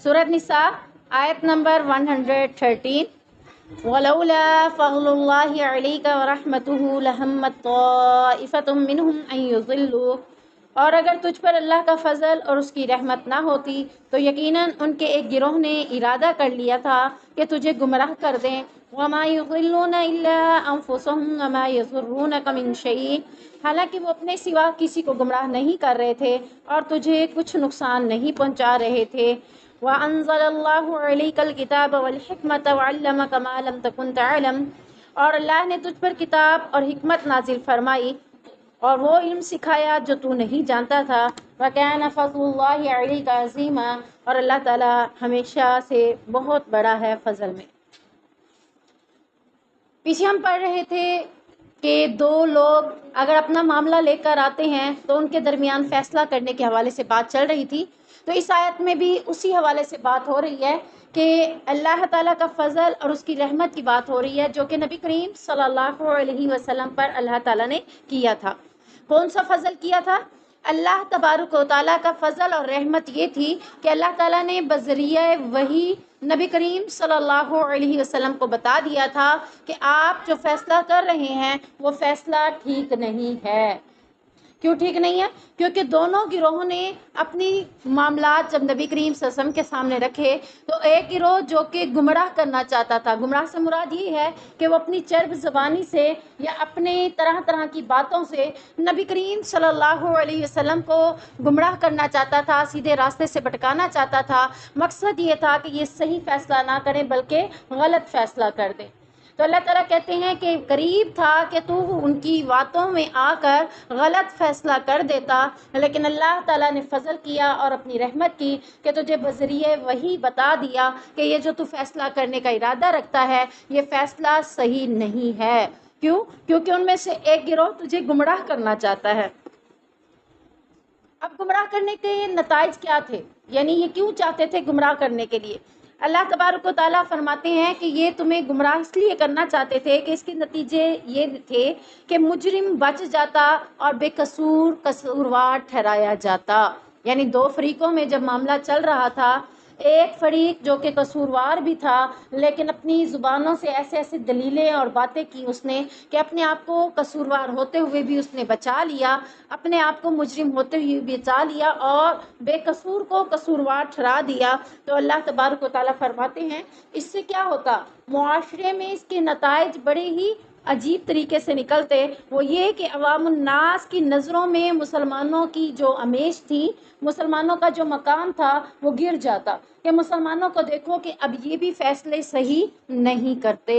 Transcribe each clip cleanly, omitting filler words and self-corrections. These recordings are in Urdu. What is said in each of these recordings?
سورۃ نساء آیت نمبر 113، وَلَوْلَا فَضْلُ اللَّهِ عَلَيْكَ وَرَحْمَتُهُ لَهَمَّتْ طَائِفَةٌ مِّنْهُمْ أَن يُضِلُّوكَ، اور اگر تجھ پر اللہ کا فضل اور اس کی رحمت نہ ہوتی تو یقیناً ان کے ایک گروہ نے ارادہ کر لیا تھا کہ تجھے گمراہ کر دیں۔ وَمَا يُضِلُّونَ إِلَّا أَنفُسَهُمْ وَمَا يَضُرُّونَكَ مِن شَيْءٍ، حالانکہ وہ اپنے سوا کسی کو گمراہ نہیں کر رہے تھے اور تجھے کچھ نقصان نہیں پہنچا رہے تھے۔ وَأَنزَلَ اللَّهُ عَلَيْكَ الْكِتَابَ وَالْحِكْمَةَ وَعَلَّمَكَ مَا لَمْ تَكُنْ تَعْلَمْ، اور اللہ نے تجھ پر کتاب اور حکمت نازل فرمائی اور وہ علم سکھایا جو تو نہیں جانتا تھا۔ وَكَانَ فَضْلُ اللَّهِ عَلَيْكَ عَظِيمًا، اور اللہ تعالیٰ ہمیشہ سے بہت بڑا ہے فضل میں۔ پیچھے ہم پڑھ رہے تھے کہ دو لوگ اگر اپنا معاملہ لے کر آتے ہیں تو ان کے درمیان فیصلہ کرنے کے حوالے سے بات چل رہی تھی، تو اس آیت میں بھی اسی حوالے سے بات ہو رہی ہے کہ اللہ تعالیٰ کا فضل اور اس کی رحمت کی بات ہو رہی ہے جو کہ نبی کریم صلی اللہ علیہ وسلم پر اللہ تعالیٰ نے کیا تھا۔ کون سا فضل کیا تھا؟ اللہ تبارک و تعالیٰ کا فضل اور رحمت یہ تھی کہ اللہ تعالیٰ نے بذریعہ وحی نبی کریم صلی اللہ علیہ وسلم کو بتا دیا تھا کہ آپ جو فیصلہ کر رہے ہیں وہ فیصلہ ٹھیک نہیں ہے۔ کیوں ٹھیک نہیں ہے؟ کیونکہ دونوں گروہوں نے اپنی معاملات جب نبی کریم صلی اللہ علیہ وسلم کے سامنے رکھے تو ایک گروہ جو کہ گمراہ کرنا چاہتا تھا، گمراہ سے مراد یہ ہے کہ وہ اپنی چرب زبانی سے یا اپنے طرح طرح کی باتوں سے نبی کریم صلی اللہ علیہ وسلم کو گمراہ کرنا چاہتا تھا، سیدھے راستے سے بھٹکانا چاہتا تھا۔ مقصد یہ تھا کہ یہ صحیح فیصلہ نہ کریں بلکہ غلط فیصلہ کر دیں۔ تو اللہ تعالیٰ کہتے ہیں کہ قریب تھا کہ تو ان کی باتوں میں آ کر غلط فیصلہ کر دیتا، لیکن اللہ تعالیٰ نے فضل کیا اور اپنی رحمت کی کہ تجھے بذریعہ وحی بتا دیا کہ یہ جو تو فیصلہ کرنے کا ارادہ رکھتا ہے یہ فیصلہ صحیح نہیں ہے۔ کیوں؟ کیونکہ ان میں سے ایک گروہ تجھے گمراہ کرنا چاہتا ہے۔ اب گمراہ کرنے کے نتائج کیا تھے؟ یعنی یہ کیوں چاہتے تھے گمراہ کرنے کے لیے؟ اللہ تبارک و تعالیٰ فرماتے ہیں کہ یہ تمہیں گمراہ اس لیے کرنا چاہتے تھے کہ اس کے نتیجے یہ تھے کہ مجرم بچ جاتا اور بے قصور قصوروار ٹھہرایا جاتا۔ یعنی دو فریقوں میں جب معاملہ چل رہا تھا، ایک فریق جو کہ قصوروار بھی تھا لیکن اپنی زبانوں سے ایسے ایسے دلیلیں اور باتیں کی اس نے کہ اپنے آپ کو قصوروار ہوتے ہوئے بھی اس نے بچا لیا، اپنے آپ کو مجرم ہوتے ہوئے بھی بچا لیا اور بے قصور کو قصوروار ٹھہرا دیا۔ تو اللہ تبارک و تعالیٰ فرماتے ہیں اس سے کیا ہوتا؟ معاشرے میں اس کے نتائج بڑے ہی عجیب طریقے سے نکلتے۔ وہ یہ کہ عوام الناس کی نظروں میں مسلمانوں کی جو امیش تھی، مسلمانوں کا جو مقام تھا وہ گر جاتا کہ مسلمانوں کو دیکھو کہ اب یہ بھی فیصلے صحیح نہیں کرتے۔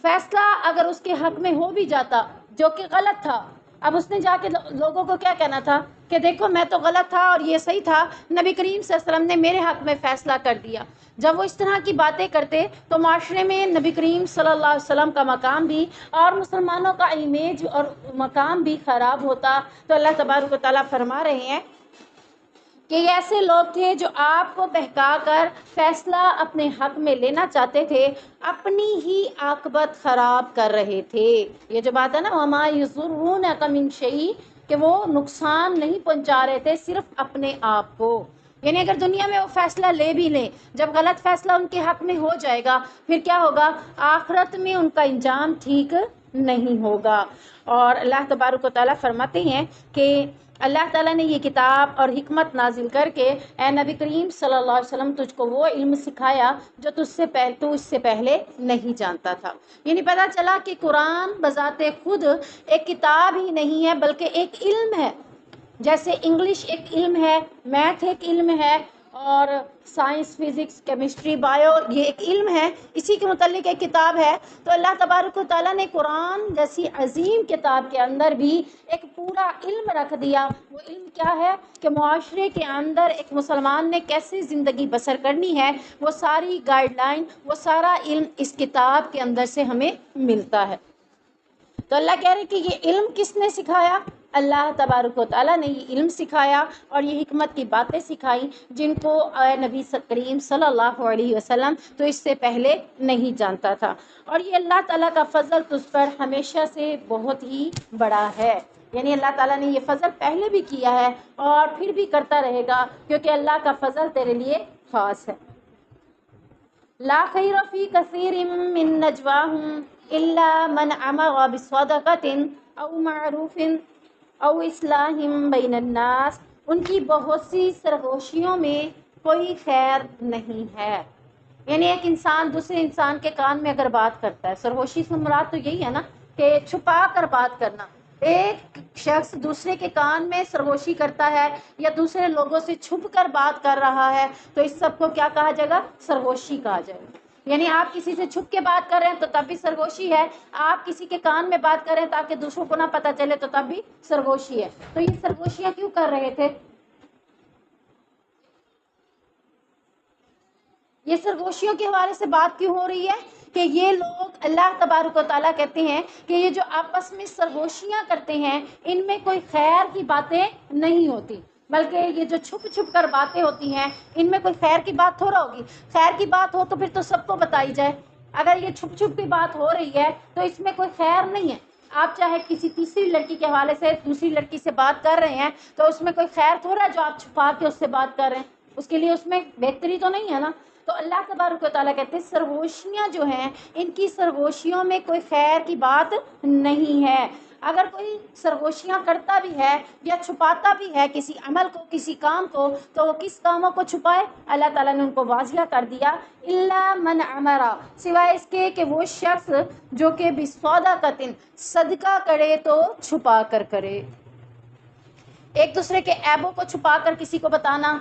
فیصلہ اگر اس کے حق میں ہو بھی جاتا جو کہ غلط تھا، اب اس نے جا کے لوگوں کو کیا کہنا تھا کہ دیکھو میں تو غلط تھا اور یہ صحیح تھا، نبی کریم صلی اللہ علیہ وسلم نے میرے حق میں فیصلہ کر دیا۔ جب وہ اس طرح کی باتیں کرتے تو معاشرے میں نبی کریم صلی اللہ علیہ وسلم کا مقام بھی اور مسلمانوں کا امیج اور مقام بھی خراب ہوتا۔ تو اللہ تبارک و تعالیٰ فرما رہے ہیں کہ یہ ایسے لوگ تھے جو آپ کو بہکا کر فیصلہ اپنے حق میں لینا چاہتے تھے، اپنی ہی عاقبت خراب کر رہے تھے۔ یہ جو بات ہے نا وَمَا يَضُرُّونَكَ مِن شَيْءٍ، کہ وہ نقصان نہیں پہنچا رہے تھے صرف اپنے آپ کو۔ یعنی اگر دنیا میں وہ فیصلہ لے بھی لیں، جب غلط فیصلہ ان کے حق میں ہو جائے گا پھر کیا ہوگا؟ آخرت میں ان کا انجام ٹھیک نہیں ہوگا۔ اور اللہ تبارک و تعالیٰ فرماتے ہیں کہ اللہ تعالیٰ نے یہ کتاب اور حکمت نازل کر کے اے نبی کریم صلی اللہ علیہ وسلم تجھ کو وہ علم سکھایا جو تو اس سے پہلے نہیں جانتا تھا۔ یعنی پتہ چلا کہ قرآن بذات خود ایک کتاب ہی نہیں ہے بلکہ ایک علم ہے۔ جیسے انگلش ایک علم ہے، میتھ ایک علم ہے، اور سائنس، فزکس، کیمسٹری، بایو یہ ایک علم ہے، اسی کے متعلق ایک کتاب ہے۔ تو اللہ تبارک و تعالیٰ نے قرآن جیسی عظیم کتاب کے اندر بھی ایک پورا علم رکھ دیا۔ وہ علم کیا ہے کہ معاشرے کے اندر ایک مسلمان نے کیسے زندگی بسر کرنی ہے، وہ ساری گائیڈ لائن، وہ سارا علم اس کتاب کے اندر سے ہمیں ملتا ہے۔ تو اللہ کہہ رہے ہیں کہ یہ علم کس نے سکھایا؟ اللہ تبارک و تعالیٰ نے یہ علم سکھایا اور یہ حکمت کی باتیں سکھائیں جن کو نبی کریم صلی اللہ علیہ وسلم تو اس سے پہلے نہیں جانتا تھا۔ اور یہ اللہ تعالیٰ کا فضل تجھ پر ہمیشہ سے بہت ہی بڑا ہے۔ یعنی اللہ تعالیٰ نے یہ فضل پہلے بھی کیا ہے اور پھر بھی کرتا رہے گا، کیونکہ اللہ کا فضل تیرے لیے خاص ہے۔ لا خیر فی کثیر من نجواہم الا من امر بصدقۃ او معروف او اصلاح بین الناس، ان کی بہت سی سرگوشیوں میں کوئی خیر نہیں ہے۔ یعنی ایک انسان دوسرے انسان کے کان میں اگر بات کرتا ہے، سرگوشی سے مراد تو یہی ہے نا کہ چھپا کر بات کرنا، ایک شخص دوسرے کے کان میں سرگوشی کرتا ہے یا دوسرے لوگوں سے چھپ کر بات کر رہا ہے، تو اس سب کو کیا کہا جائے گا؟ سرگوشی کہا جائے گا۔ یعنی آپ کسی سے چھپ کے بات کر رہے ہیں تو تب بھی سرگوشی ہے، آپ کسی کے کان میں بات کر رہے ہیں تاکہ دوسروں کو نہ پتہ چلے تو تب بھی سرگوشی ہے۔ تو یہ سرگوشیاں کیوں کر رہے تھے؟ یہ سرگوشیوں کے حوالے سے بات کیوں ہو رہی ہے کہ یہ لوگ، اللہ تبارک و تعالیٰ کہتے ہیں کہ یہ جو آپس میں سرگوشیاں کرتے ہیں ان میں کوئی خیر کی باتیں نہیں ہوتی، بلکہ یہ جو چھپ چھپ کر باتیں ہوتی ہیں ان میں کوئی خیر کی بات تھوڑا ہوگی۔ خیر کی بات ہو تو پھر تو سب کو بتائی جائے، اگر یہ چھپ چھپ کی بات ہو رہی ہے تو اس میں کوئی خیر نہیں ہے۔ آپ چاہے کسی تیسری لڑکی کے حوالے سے دوسری لڑکی سے بات کر رہے ہیں تو اس میں کوئی خیر تھوڑا جو آپ چھپا کے اس سے بات کر رہے ہیں، اس کے لیے اس میں بہتری تو نہیں ہے نا۔ تو اللہ تبارک و تعالیٰ کہتے ہیں سرگوشیاں جو ہیں ان کی سرگوشیوں میں کوئی خیر کی بات نہیں ہے۔ اگر کوئی سرگوشیاں کرتا بھی ہے یا چھپاتا بھی ہے کسی عمل کو، کسی کام کو، تو وہ کس کاموں کو چھپائے؟ اللہ تعالیٰ نے ان کو واضح کر دیا، الا من امرا، سوائے اس کے کہ وہ شخص جو کہ بصدقۃ، صدقہ کرے تو چھپا کر کرے۔ ایک دوسرے کے عیبوں کو چھپا کر کسی کو بتانا،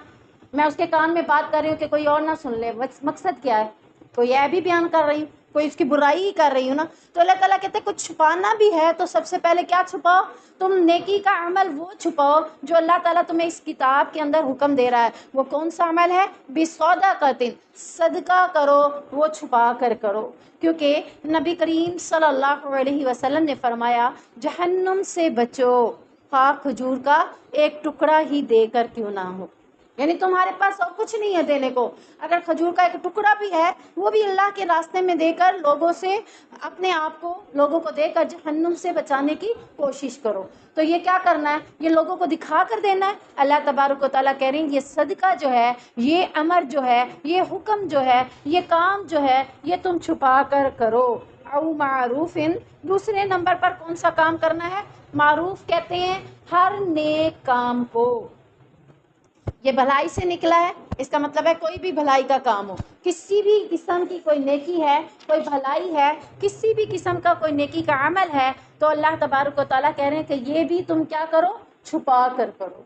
میں اس کے کان میں بات کر رہی ہوں کہ کوئی اور نہ سن لے، مقصد کیا ہے؟ کوئی عیب ہی بیان کر رہی ہوں، کوئی اس کی برائی ہی کر رہی ہوں نا۔ تو اللہ تعالیٰ کہتے ہیں کچھ چھپانا بھی ہے تو سب سے پہلے کیا چھپاؤ؟ تم نیکی کا عمل وہ چھپاؤ جو اللہ تعالیٰ تمہیں اس کتاب کے اندر حکم دے رہا ہے۔ وہ کون سا عمل ہے؟ بصدقۃ، صدقہ کرو، وہ چھپا کر کرو، کیونکہ نبی کریم صلی اللہ علیہ وسلم نے فرمایا جہنم سے بچو، خواہ کھجور کا ایک ٹکڑا ہی دے کر کیوں نہ ہو۔ یعنی تمہارے پاس اور کچھ نہیں ہے دینے کو، اگر کھجور کا ایک ٹکڑا بھی ہے وہ بھی اللہ کے راستے میں دے کر لوگوں سے، اپنے آپ کو لوگوں کو دے کر جہنم سے بچانے کی کوشش کرو۔ تو یہ کیا کرنا ہے؟ یہ لوگوں کو دکھا کر دینا ہے۔ اللہ تبارک و تعالیٰ کہہ رہے ہیں یہ صدقہ جو ہے، یہ امر جو ہے، یہ حکم جو ہے، یہ کام جو ہے، یہ تم چھپا کر کرو۔ او معروف، دوسرے نمبر پر کون سا کام کرنا ہے؟ معروف کہتے ہیں ہر نیک کام کو۔ یہ بھلائی سے نکلا ہے، اس کا مطلب ہے کوئی بھی بھلائی کا کام ہو، کسی بھی قسم کی کوئی نیکی ہے، کوئی بھلائی ہے، کسی بھی قسم کا کوئی نیکی کا عمل ہے، تو اللہ تبارک و تعالیٰ کہہ رہے ہیں کہ یہ بھی تم کیا کرو؟ چھپا کر کرو،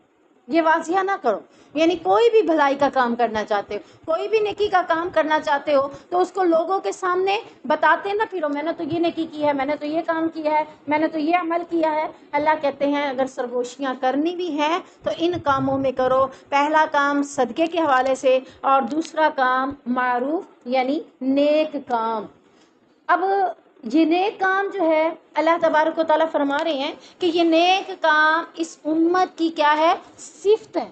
یہ واضح نہ کرو۔ یعنی کوئی بھی بھلائی کا کام کرنا چاہتے ہو، کوئی بھی نیکی کا کام کرنا چاہتے ہو تو اس کو لوگوں کے سامنے بتاتے نہ پھرو، میں نے تو یہ نیکی کی ہے، میں نے تو یہ کام کیا ہے، میں نے تو یہ عمل کیا ہے۔ اللہ کہتے ہیں اگر سرگوشیاں کرنی بھی ہیں تو ان کاموں میں کرو۔ پہلا کام صدقے کے حوالے سے اور دوسرا کام معروف یعنی نیک کام۔ اب یہ نیک کام جو ہے اللہ تبارک و تعالیٰ فرما رہے ہیں کہ یہ نیک کام اس امت کی کیا ہے؟ صفت ہے،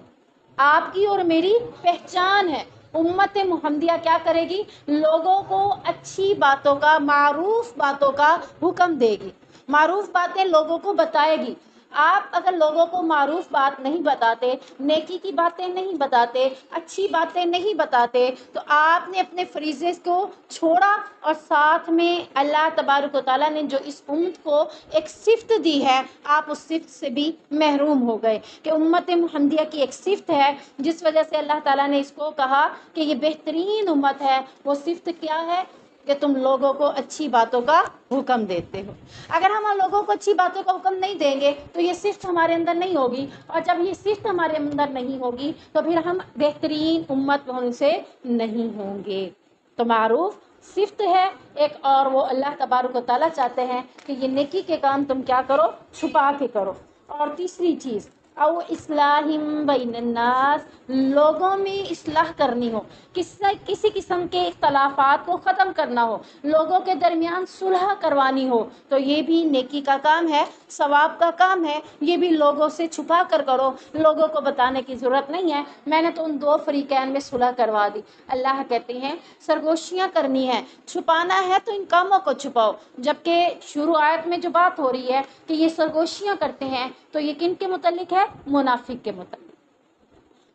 آپ کی اور میری پہچان ہے۔ امت محمدیہ کیا کرے گی؟ لوگوں کو اچھی باتوں کا، معروف باتوں کا حکم دے گی، معروف باتیں لوگوں کو بتائے گی۔ آپ اگر لوگوں کو معروف بات نہیں بتاتے، نیکی کی باتیں نہیں بتاتے، اچھی باتیں نہیں بتاتے، تو آپ نے اپنے فریضے کو چھوڑا، اور ساتھ میں اللہ تبارک و تعالیٰ نے جو اس امت کو ایک صفت دی ہے، آپ اس صفت سے بھی محروم ہو گئے۔ کہ امت محمدیہ کی ایک صفت ہے جس وجہ سے اللہ تعالیٰ نے اس کو کہا کہ یہ بہترین امت ہے، وہ صفت کیا ہے؟ کہ تم لوگوں کو اچھی باتوں کا حکم دیتے ہو۔ اگر ہم لوگوں کو اچھی باتوں کا حکم نہیں دیں گے تو یہ صفت ہمارے اندر نہیں ہوگی، اور جب یہ صفت ہمارے اندر نہیں ہوگی تو پھر ہم بہترین امت ان سے نہیں ہوں گے۔ تو معروف صفت ہے ایک، اور وہ اللہ تبارک و تعالیٰ چاہتے ہیں کہ یہ نیکی کے کام تم کیا کرو؟ چھپا کے کرو۔ اور تیسری چیز او اصلاحم بین الناس، لوگوں میں اصلاح کرنی ہو، کسی قسم کے اختلافات کو ختم کرنا ہو، لوگوں کے درمیان صلح کروانی ہو، تو یہ بھی نیکی کا کام ہے، ثواب کا کام ہے۔ یہ بھی لوگوں سے چھپا کر کرو، لوگوں کو بتانے کی ضرورت نہیں ہے میں نے تو ان دو فریقین میں صلح کروا دی۔ اللہ کہتے ہیں سرگوشیاں کرنی ہے، چھپانا ہے تو ان کاموں کو چھپاؤ، جبکہ شروع آیت میں جو بات ہو رہی ہے کہ یہ سرگوشیاں کرتے ہیں تو یہ کن کے متعلق ہے؟ منافق کے متعلق۔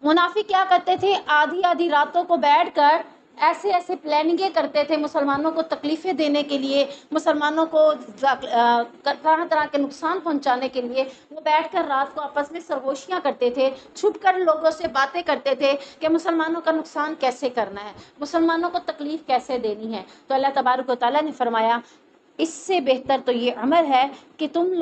منافق کیا کرتے تھے؟ آدھی آدھی راتوں کو بیٹھ کر ایسے پلاننگیں کرتے تھے مسلمانوں کو تکلیفیں دینے کے لیے، مسلمانوں کو طرح طرح کے نقصان پہنچانے کے لیے۔ وہ بیٹھ کر رات کو آپس میں سرگوشیاں کرتے تھے، چھپ کر لوگوں سے باتیں کرتے تھے کہ مسلمانوں کا نقصان کیسے کرنا ہے، مسلمانوں کو تکلیف کیسے دینی ہے۔ تو اللہ تبارک و تعالیٰ نے فرمایا اس سے بہتر تو یہ عمل ہے کہ تم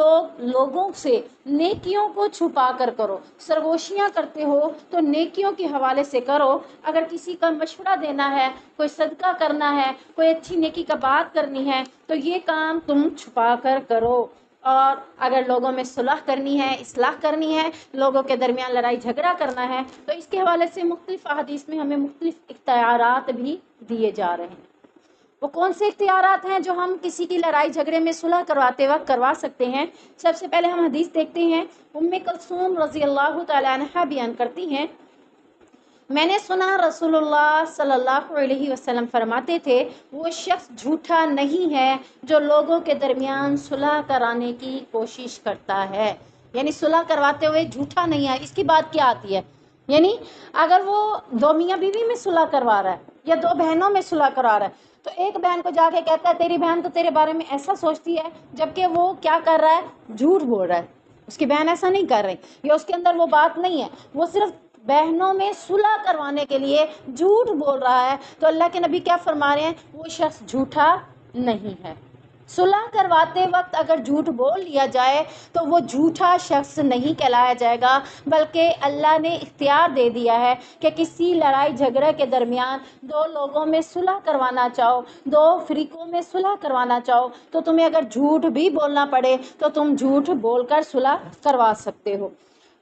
لوگوں سے نیکیوں کو چھپا کر کرو۔ سرگوشیاں کرتے ہو تو نیکیوں کے حوالے سے کرو، اگر کسی کا مشورہ دینا ہے، کوئی صدقہ کرنا ہے، کوئی اچھی نیکی کا بات کرنی ہے تو یہ کام تم چھپا کر کرو۔ اور اگر لوگوں میں صلح کرنی ہے، اصلاح کرنی ہے، لوگوں کے درمیان لڑائی جھگڑا کرنا ہے تو اس کے حوالے سے مختلف احادیث میں ہمیں مختلف اختیارات بھی دیے جا رہے ہیں۔ وہ کون سے اختیارات ہیں جو ہم کسی کی لڑائی جھگڑے میں صلح کرواتے وقت کروا سکتے ہیں؟ سب سے پہلے ہم حدیث دیکھتے ہیں، ام کلثوم رضی اللہ تعالیٰ عنہا بیان کرتی ہیں، میں نے سنا رسول اللہ صلی اللہ علیہ وسلم فرماتے تھے وہ شخص جھوٹا نہیں ہے جو لوگوں کے درمیان صلح کرانے کی کوشش کرتا ہے۔ یعنی صلح کرواتے ہوئے جھوٹا نہیں ہے۔ اس کی بات کیا آتی ہے؟ یعنی اگر وہ دو میاں بیوی میں صلح کروا رہا ہے یا دو بہنوں میں صلح کروا رہا ہے تو ایک بہن کو جا کے کہتا ہے تیری بہن تو تیرے بارے میں ایسا سوچتی ہے، جبکہ وہ کیا کر رہا ہے؟ جھوٹ بول رہا ہے۔ اس کی بہن ایسا نہیں کر رہی یا اس کے اندر وہ بات نہیں ہے، وہ صرف بہنوں میں صلح کروانے کے لیے جھوٹ بول رہا ہے۔ تو اللہ کے نبی کیا فرما رہے ہیں؟ وہ شخص جھوٹا نہیں ہے۔ صلح کرواتے وقت اگر جھوٹ بول لیا جائے تو وہ جھوٹا شخص نہیں کہلایا جائے گا، بلکہ اللہ نے اختیار دے دیا ہے کہ کسی لڑائی جھگڑے کے درمیان دو لوگوں میں صلح کروانا چاہو، دو فریقوں میں صلح کروانا چاہو تو تمہیں اگر جھوٹ بھی بولنا پڑے تو تم جھوٹ بول کر صلح کروا سکتے ہو۔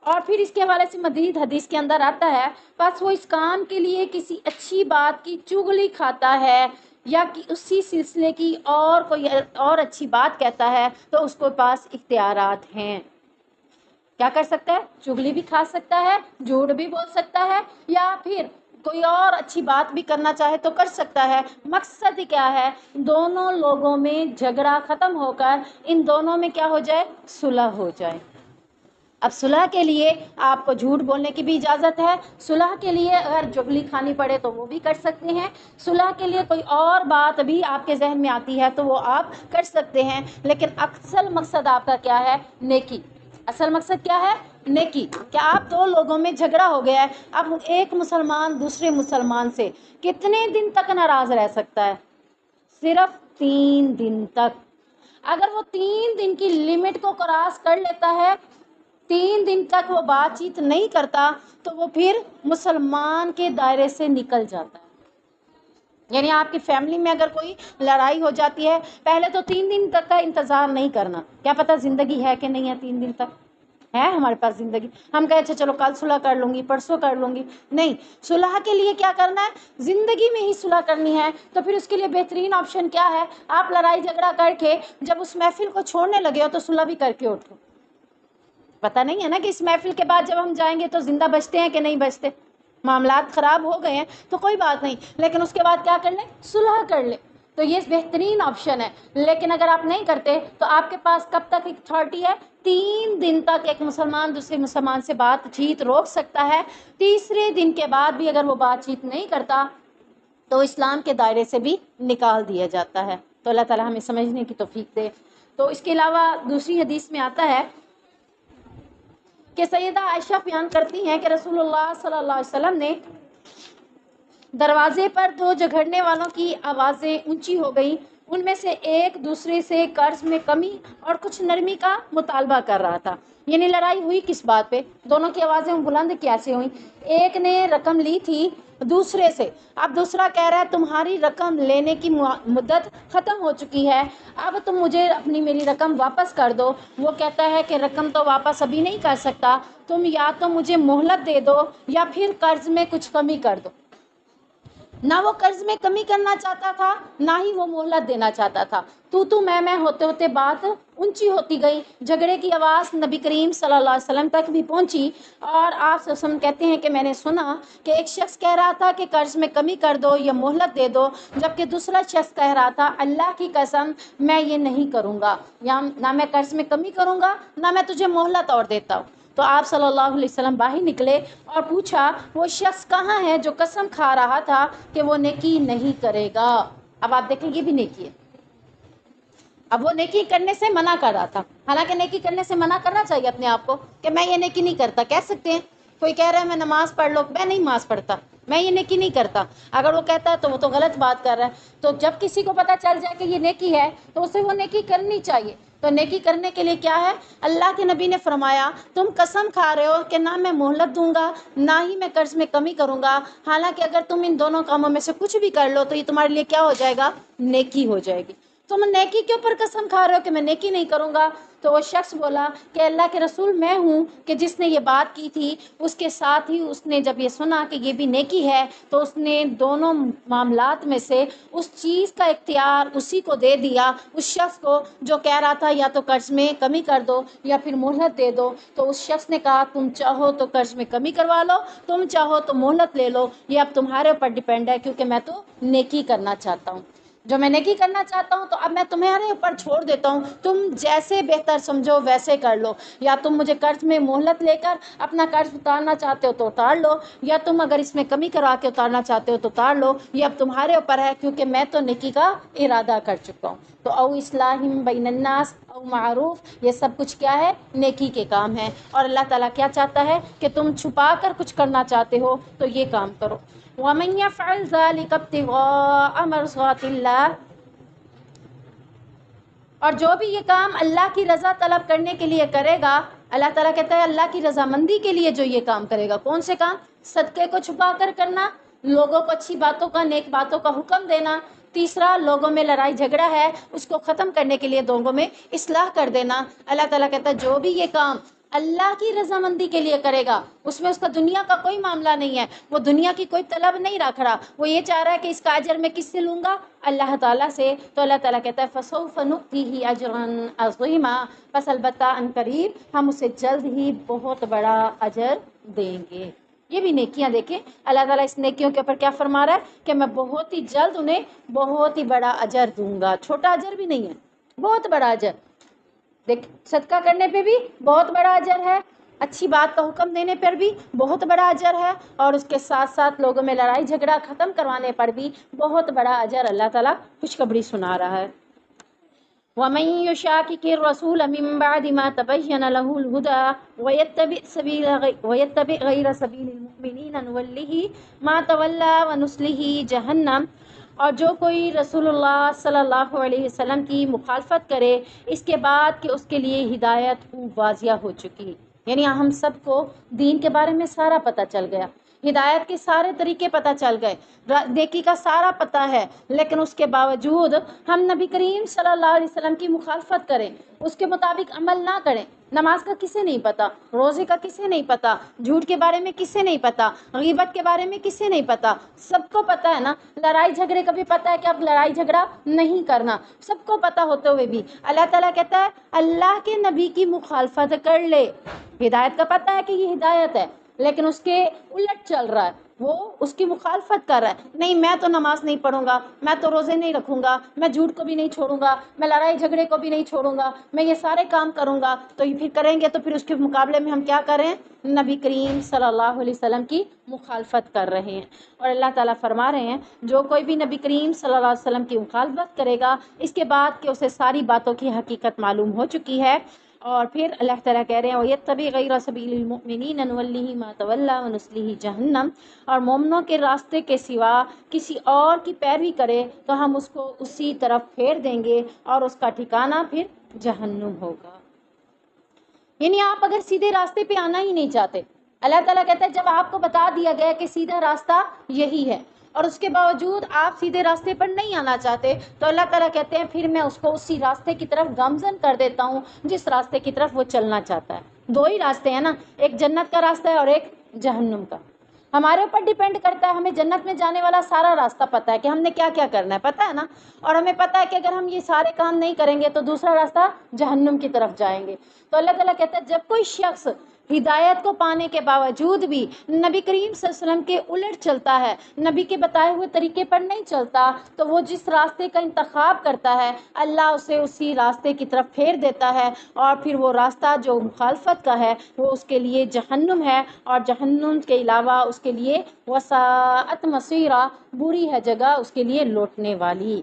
اور پھر اس کے حوالے سے مزید حدیث کے اندر آتا ہے بس وہ اس کام کے لیے کسی اچھی بات کی چغلی کھاتا ہے یا کہ اسی سلسلے کی اور کوئی اور اچھی بات کہتا ہے تو اس کے پاس اختیارات ہیں۔ کیا کر سکتا ہے؟ چغلی بھی کھا سکتا ہے، جھوٹ بھی بول سکتا ہے، یا پھر کوئی اور اچھی بات بھی کرنا چاہے تو کر سکتا ہے۔ مقصد کیا ہے؟ دونوں لوگوں میں جھگڑا ختم ہو کر ان دونوں میں کیا ہو جائے؟ صلح ہو جائے۔ اب صلح کے لیے آپ کو جھوٹ بولنے کی بھی اجازت ہے، صلح کے لیے اگر چغلی کھانی پڑے تو وہ بھی کر سکتے ہیں، صلح کے لیے کوئی اور بات بھی آپ کے ذہن میں آتی ہے تو وہ آپ کر سکتے ہیں، لیکن اصل مقصد آپ کا کیا ہے؟ نیکی۔ اصل مقصد کیا ہے؟ نیکی۔ کیا آپ دو لوگوں میں جھگڑا ہو گیا ہے، اب ایک مسلمان دوسرے مسلمان سے کتنے دن تک ناراض رہ سکتا ہے؟ صرف 3 دن تک۔ اگر وہ 3 دن کی لمٹ کو کراس کر لیتا ہے، 3 دن تک وہ بات چیت نہیں کرتا تو وہ پھر مسلمان کے دائرے سے نکل جاتا ہے۔ یعنی آپ کی فیملی میں اگر کوئی لڑائی ہو جاتی ہے، پہلے تو 3 دن تک کا انتظار نہیں کرنا، کیا پتہ زندگی ہے کہ نہیں ہے 3 دن تک ہے ہمارے پاس زندگی، ہم کہے اچھا چلو کل صلح کر لوں گی، پرسوں کر لوں گی، نہیں، صلح کے لیے کیا کرنا ہے؟ زندگی میں ہی صلح کرنی ہے۔ تو پھر اس کے لیے بہترین آپشن کیا ہے؟ آپ لڑائی جھگڑا کر کے جب اس محفل کو چھوڑنے لگے ہو تو صلح بھی کر کے اٹھو۔ پتہ نہیں ہے نا کہ اس محفل کے بعد جب ہم جائیں گے تو زندہ بچتے ہیں کہ نہیں بچتے، معاملات خراب ہو گئے ہیں تو کوئی بات نہیں، لیکن اس کے بعد کیا کر لیں؟ صلح کر لیں۔ تو یہ بہترین آپشن ہے، لیکن اگر آپ نہیں کرتے تو آپ کے پاس کب تک اتھارٹی ہے؟ 3 دن تک ایک مسلمان دوسرے مسلمان سے بات چیت روک سکتا ہے، تیسرے دن کے بعد بھی اگر وہ بات چیت نہیں کرتا تو اسلام کے دائرے سے بھی نکال دیا جاتا ہے۔ تو اللہ تعالیٰ ہمیں سمجھنے کی توفیق دے۔ تو اس کے علاوہ دوسری حدیث میں آتا ہے کہ سیدہ عائشہ بیان کرتی ہیں کہ رسول اللہ صلی اللہ علیہ وسلم نے دروازے پر 2 جھگڑنے والوں کی آوازیں اونچی ہو گئیں، ان میں سے ایک دوسرے سے قرض میں کمی اور کچھ نرمی کا مطالبہ کر رہا تھا۔ یعنی لڑائی ہوئی کس بات پہ؟ دونوں کی آوازیں بلند کیسے ہوئیں؟ ایک نے رقم لی تھی دوسرے سے. اب دوسرا کہہ رہا ہے تمہاری رقم لینے کی مدت ختم ہو چکی ہے، اب تم مجھے اپنی میری رقم واپس کر دو. وہ کہتا ہے کہ رقم تو واپس ابھی نہیں کر سکتا، تم یا تو مجھے مہلت دے دو یا پھر قرض میں کچھ کمی کر دو. نہ وہ قرض میں کمی کرنا چاہتا تھا، نہ ہی وہ مہلت دینا چاہتا تھا. تو میں ہوتے ہوتے بات اونچی ہوتی گئی. جھگڑے کی آواز نبی کریم صلی اللہ علیہ وسلم تک بھی پہنچی، اور آپ صلی اللہ علیہ وسلم کہتے ہیں کہ میں نے سنا کہ ایک شخص کہہ رہا تھا کہ قرض میں کمی کر دو یا مہلت دے دو، جبکہ دوسرا شخص کہہ رہا تھا اللہ کی قسم میں یہ نہیں کروں گا، یا نہ میں قرض میں کمی کروں گا نہ میں تجھے مہلت اور دیتا ہوں. تو آپ صلی اللہ علیہ وسلم باہر نکلے اور پوچھا وہ شخص کہاں ہے جو قسم کھا رہا تھا کہ وہ نیکی نہیں کرے گا. اب آپ دیکھیں یہ بھی نیکی ہے. اب وہ نیکی کرنے سے منع کر رہا تھا، حالانکہ نیکی کرنے سے منع کرنا چاہیے اپنے آپ کو کہ میں یہ نیکی نہیں کرتا. کہہ سکتے ہیں کوئی کہہ رہا ہے میں نماز پڑھ لو، میں نہیں نماز پڑھتا، میں یہ نیکی نہیں کرتا. اگر وہ کہتا ہے تو وہ تو غلط بات کر رہا ہے. تو جب کسی کو پتہ چل جائے کہ یہ نیکی ہے تو اسے وہ نیکی کرنی چاہیے. تو نیکی کرنے کے لیے کیا ہے؟ اللہ کے نبی نے فرمایا تم قسم کھا رہے ہو کہ نہ میں مہلت دوں گا نہ ہی میں قرض میں کمی کروں گا، حالانکہ اگر تم ان دونوں کاموں میں سے کچھ بھی کر لو تو یہ تمہارے لیے کیا ہو جائے گا؟ نیکی ہو جائے گی. تم نیکی کے اوپر قسم کھا رہے ہو کہ میں نیکی نہیں کروں گا. تو وہ شخص بولا کہ اللہ کے رسول میں ہوں کہ جس نے یہ بات کی تھی. اس کے ساتھ ہی اس نے جب یہ سنا کہ یہ بھی نیکی ہے تو اس نے دونوں معاملات میں سے اس چیز کا اختیار اسی کو دے دیا، اس شخص کو جو کہہ رہا تھا یا تو قرض میں کمی کر دو یا پھر مہلت دے دو. تو اس شخص نے کہا تم چاہو تو قرض میں کمی کروا لو، تم چاہو تو مہلت لے لو، یہ اب تمہارے اوپر ڈیپینڈ ہے، کیونکہ میں تو نیکی کرنا چاہتا ہوں. جو میں نیکی کرنا چاہتا ہوں تو اب میں تمہارے اوپر چھوڑ دیتا ہوں، تم جیسے بہتر سمجھو ویسے کر لو. یا تم مجھے قرض میں مہلت لے کر اپنا قرض اتارنا چاہتے ہو تو اتار لو، یا تم اگر اس میں کمی کرا کے اتارنا چاہتے ہو تو اتار لو. یہ اب تمہارے اوپر ہے، کیونکہ میں تو نیکی کا ارادہ کر چکا ہوں. تو او اصلاح بین الناس او معروف، یہ سب کچھ کیا ہے؟ نیکی کے کام ہے. اور اللہ تعالیٰ کیا چاہتا ہے کہ تم چھپا کر کچھ کرنا چاہتے ہو تو یہ کام کرو. وَمَن يَفْعَلْ ذَلِكَ ابْتِغَاءَ مَرْضَاتِ اللَّهِ، اور جو بھی یہ کام اللہ کی رضا طلب کرنے کے لیے کرے گا، اللہ تعالیٰ کہتا ہے اللہ کی رضامندی کے لیے جو یہ کام کرے گا. کون سے کام؟ صدقے کو چھپا کر کرنا، لوگوں کو اچھی باتوں کا نیک باتوں کا حکم دینا. تیسرا، لوگوں میں لڑائی جھگڑا ہے اس کو ختم کرنے کے لیے لوگوں میں اصلاح کر دینا. اللہ تعالیٰ کہتا ہے جو بھی یہ کام اللہ کی رضامندی کے لیے کرے گا، اس میں اس کا دنیا کا کوئی معاملہ نہیں ہے، وہ دنیا کی کوئی طلب نہیں رکھ رہا، وہ یہ چاہ رہا ہے کہ اس کا اجر میں کس سے لوں گا؟ اللہ تعالیٰ سے. تو اللہ تعالیٰ کہتا ہے فَسَوْفَ نُؤْتِيهِ أَجْرًا عَظِيمًا، بس البتہ ان قریب ہم اسے جلد ہی بہت بڑا اجر دیں گے. یہ بھی نیکیاں دیکھیں اللہ تعالیٰ اس نیکیوں کے اوپر کیا فرما رہا ہے کہ میں بہت ہی جلد انہیں بہت ہی بڑا اجر دوں گا. چھوٹا اجر بھی نہیں ہے، بہت بڑا اجر. دیکھ صدقہ کرنے پہ بھی بہت بڑا اجر ہے، اچھی بات کا حکم دینے پر بھی بہت بڑا اجر ہے، اور اس کے ساتھ ساتھ لوگوں میں لڑائی جھگڑا ختم کروانے پر بھی بہت بڑا اجر اللہ تعالیٰ خوشخبری سنا رہا ہے. وَمَن يُشَاقِقِ الرَّسُولَ مِن بَعْدِ مَا تَبَيَّنَ لَهُ الْهُدَىٰ وَيَتَّبِعْ غَيْرَ سَبِيلِ الْمُؤْمِنِينَ نُوَلِّهِ مَا تَوَلَّىٰ وَنُصْلِهِ جَهَنَّمَ، اور جو کوئی رسول اللہ صلی اللہ علیہ وسلم کی مخالفت کرے اس کے بعد کہ اس کے لیے ہدایت واضح ہو چکی، یعنی ہم سب کو دین کے بارے میں سارا پتہ چل گیا، ہدایت کے سارے طریقے پتہ چل گئے، نیکی کا سارا پتہ ہے، لیکن اس کے باوجود ہم نبی کریم صلی اللہ علیہ وسلم کی مخالفت کریں، اس کے مطابق عمل نہ کریں. نماز کا کسے نہیں پتہ، روزے کا کسے نہیں پتہ، جھوٹ کے بارے میں کسے نہیں پتہ، غیبت کے بارے میں کسے نہیں پتہ، سب کو پتہ ہے نا. لڑائی جھگڑے کا بھی پتہ ہے کہ اب لڑائی جھگڑا نہیں کرنا، سب کو پتہ ہوتے ہوئے بھی اللہ تعالیٰ کہتا ہے اللہ کے نبی کی مخالفت کر لے. ہدایت کا پتہ ہے کہ یہ ہدایت ہے، لیکن اس کے الٹ چل رہا ہے، وہ اس کی مخالفت کر رہا ہے. نہیں میں تو نماز نہیں پڑھوں گا، میں تو روزے نہیں رکھوں گا، میں جھوٹ کو بھی نہیں چھوڑوں گا، میں لڑائی جھگڑے کو بھی نہیں چھوڑوں گا، میں یہ سارے کام کروں گا. تو یہ پھر کریں گے تو پھر اس کے مقابلے میں ہم کیا کریں؟ نبی کریم صلی اللہ علیہ وسلم کی مخالفت کر رہے ہیں. اور اللہ تعالیٰ فرما رہے ہیں جو کوئی بھی نبی کریم صلی اللہ علیہ وسلم کی مخالفت کرے گا اس کے بعد کہ اسے ساری باتوں کی حقیقت معلوم ہو چکی ہے، اور پھر اللہ تعالیٰ کہہ رہے ہیں وَيَتَّبِعْ غَيْرَ سَبِيلِ الْمُؤْمِنِينَ نُوَلِّهِ مَا تَوَلَّىٰ وَنُصْلِهِ جَهَنَّمَ، اور مومنوں کے راستے کے سوا کسی اور کی پیروی کرے تو ہم اس کو اسی طرف پھیر دیں گے اور اس کا ٹھکانہ پھر جہنم ہوگا. یعنی آپ اگر سیدھے راستے پہ آنا ہی نہیں چاہتے، اللہ تعالیٰ کہتا ہے جب آپ کو بتا دیا گیا کہ سیدھا راستہ یہی ہے اور اس کے باوجود آپ سیدھے راستے پر نہیں آنا چاہتے، تو اللہ تعالیٰ کہتے ہیں پھر میں اس کو اسی راستے کی طرف گامزن کر دیتا ہوں جس راستے کی طرف وہ چلنا چاہتا ہے۔ دو ہی راستے ہیں نا، ایک جنت کا راستہ ہے اور ایک جہنم کا۔ ہمارے اوپر ڈیپینڈ کرتا ہے، ہمیں جنت میں جانے والا سارا راستہ پتہ ہے کہ ہم نے کیا کیا کرنا ہے، پتہ ہے نا، اور ہمیں پتہ ہے کہ اگر ہم یہ سارے کام نہیں کریں گے تو دوسرا راستہ جہنم کی طرف جائیں گے۔ تو اللہ تعالیٰ کہتا ہے جب کوئی شخص ہدایت کو پانے کے باوجود بھی نبی کریم صلی اللہ علیہ وسلم کے الٹ چلتا ہے، نبی کے بتائے ہوئے طریقے پر نہیں چلتا، تو وہ جس راستے کا انتخاب کرتا ہے اللہ اسے اسی راستے کی طرف پھیر دیتا ہے، اور پھر وہ راستہ جو مخالفت کا ہے وہ اس کے لیے جہنم ہے، اور جہنم کے علاوہ اس کے لیے وساعت مصیرہ، بری ہے جگہ اس کے لیے لوٹنے والی۔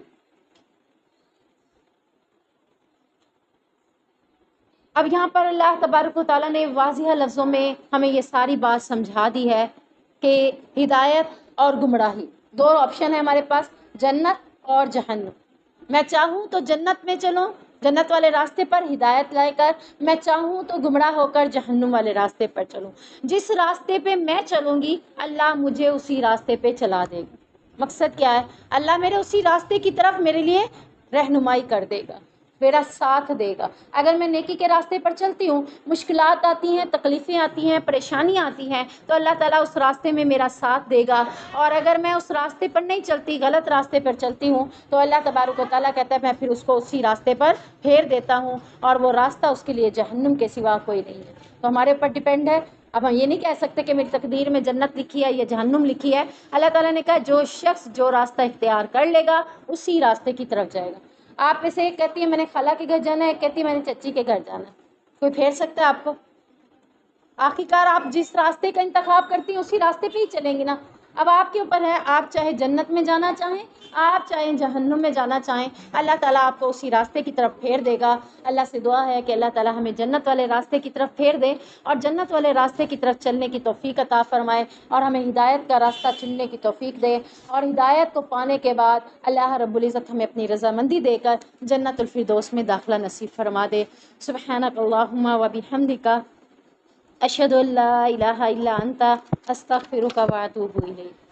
اب یہاں پر اللہ تبارک و تعالیٰ نے واضح لفظوں میں ہمیں یہ ساری بات سمجھا دی ہے کہ ہدایت اور گمراہی، دو آپشن ہے ہمارے پاس، جنت اور جہنم۔ میں چاہوں تو جنت میں چلوں، جنت والے راستے پر ہدایت لے کر، میں چاہوں تو گمراہ ہو کر جہنم والے راستے پر چلوں۔ جس راستے پہ میں چلوں گی اللہ مجھے اسی راستے پہ چلا دے گا۔ مقصد کیا ہے؟ اللہ میرے اسی راستے کی طرف میرے لیے رہنمائی کر دے گا، میرا ساتھ دے گا۔ اگر میں نیکی کے راستے پر چلتی ہوں، مشکلات آتی ہیں، تکلیفیں آتی ہیں، پریشانیاں آتی ہیں، تو اللہ تعالیٰ اس راستے میں میرا ساتھ دے گا، اور اگر میں اس راستے پر نہیں چلتی، غلط راستے پر چلتی ہوں، تو اللہ تبارک و تعالیٰ کہتا ہے میں پھر اس کو اسی راستے پر پھیر دیتا ہوں، اور وہ راستہ اس کے لیے جہنم کے سوا کوئی نہیں ہے۔ تو ہمارے اوپر ڈیپینڈ ہے، اب ہم یہ نہیں کہہ سکتے کہ میری تقدیر میں جنت لکھی ہے یا جہنم لکھی ہے۔ اللہ تعالیٰ نے کہا جو شخص جو راستہ اختیار کر لے گا اسی راستے کی طرف جائے گا۔ آپ میں سے ایک کہتی ہے میں نے خالہ کے گھر جانا ہے، ایک کہتی ہے میں نے چچی کے گھر جانا ہے، کوئی پھیر سکتا ہے آپ کو؟ آخرکار آپ جس راستے کا انتخاب کرتی ہیں اسی راستے پہ ہی چلیں گے نا۔ اب آپ کے اوپر ہے، آپ چاہے جنت میں جانا چاہیں، آپ چاہے جہنم میں جانا چاہیں، اللہ تعالیٰ آپ کو اسی راستے کی طرف پھیر دے گا۔ اللہ سے دعا ہے کہ اللہ تعالیٰ ہمیں جنت والے راستے کی طرف پھیر دے اور جنت والے راستے کی طرف چلنے کی توفیق عطا فرمائے، اور ہمیں ہدایت کا راستہ چننے کی توفیق دے، اور ہدایت کو پانے کے بعد اللہ رب العزت ہمیں اپنی رضامندی دے کر جنت الفردوس میں داخلہ نصیب فرما دے۔ سبحانک اللہم و بحمدک، اشہد ان لا الہ الا انت، استغفرک و اتوب الیک۔